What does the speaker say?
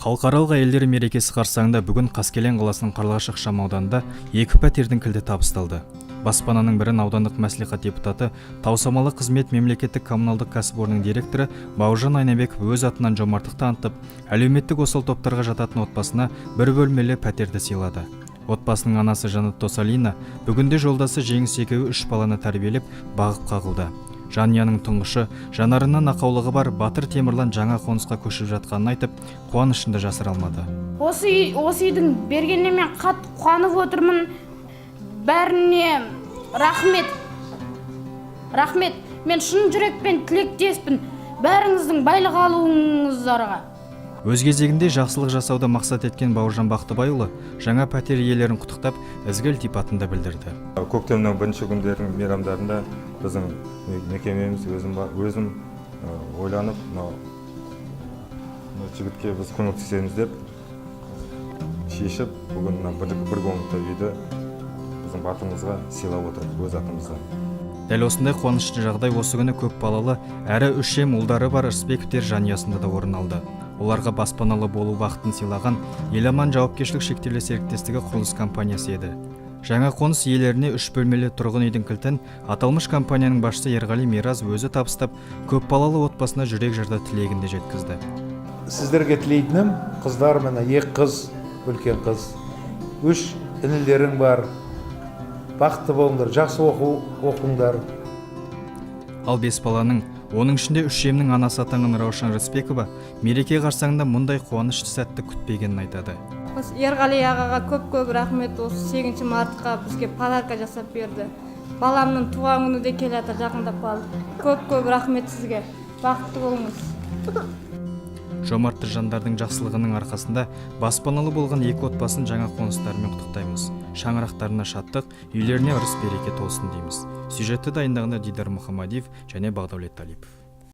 Халықаралық әйелдер мерекесі қарсаңында бүгін Қаскелен қаласының Қарлығаш ықшамауданында 2 пәтердің кілті табысталды. Баспананың бірін аудандық мәслихат депутаты, Таусамалы қызмет мемлекеттік коммуналдық кәсіпорнының директоры Бауыржан Айнабеков өз атынан жомарттық танытып, әлеуметтік осал топтарға жататын отбасына бір бөлмелі пәтерді сыйлады. Отбасының анасы Жанат Досалина бүгінде жолдасы Жеңіс екеуі 3 баланы тәрбиелеп, бағып қағылды. Жанұяның тұңғышы, жанарынан ақаулығы бар Батыр Темірлан жаңа қонысқа көшіп жатқанын айтып, қуанышында жасыра алмады. Осы үйдің бергеніне мен қатты қуанып отырмын. Бәріне рахмет. Рахмет. Мен шын жүрекпен тілектеспін. Бәріңіздің байлық алуыңыздарға. Өз кезегінде жақсылық жасауды мақсат еткен Бауыржан Бақтыбайұлы жаңа пәтер иелерін құттықтап, ізгі ілтипатын білдірді. Көктемнің бірінші күндердің мейрамдарында біздің мекемеміз өзім ойланып, жігітке біз көмектесеміз деп шешіп, бүгін бір комната үйді біздің батырымызға сыйлап отырып, өз атымызға. Дәл осындай қуанышты жағдай осы күні көп балалы әрі 3 ұлдары бар Рысбековтер жанұясында да орын алды. Оларға баспаналы болу бақытын сыйлаған Еламан жауапкершілік шектеулі серіктестігі құрылыс компаниясы еді. Жаңа қоныс иелеріне 3 бөлмелі тұрғын үйдің кілтін аталмыш компанияның басшысы Ерғали Мираз өзі табыстап, көп балалы отбасына жүрек жарды тілегінде жеткізді. Сіздерге тілейтінім, қыздар міне 2 қыз, үлкен қыз, 3 інілерің бар. Бақытты болыңдар, жақсы оқыңдар. Ал 5 баланың, оның ішінде 3-емнің анасы атанған Раушан Рысбекова мереке қарсаңында мұндай қуанышты сәтті күтпегенін айтады. Ерғали ағаға көп рахмет, осы 8 мартқа бізге подарка жасап берді. Баламның туған күні де келе жатыр, жақындап қалды. Көп рахмет сізге. Бақытты болыңыз. Жомартты жандардың жақсылығының арқасында баспаналы болған 2 отбасын жаңа қоныстарымен құттықтаймыз. Шаңырақтарына шаттық, үйлеріне ырыс береке толсын дейміз. Сюжетті дайындағанда Дидар Мұхамадиев және Бағдаулет Талипов.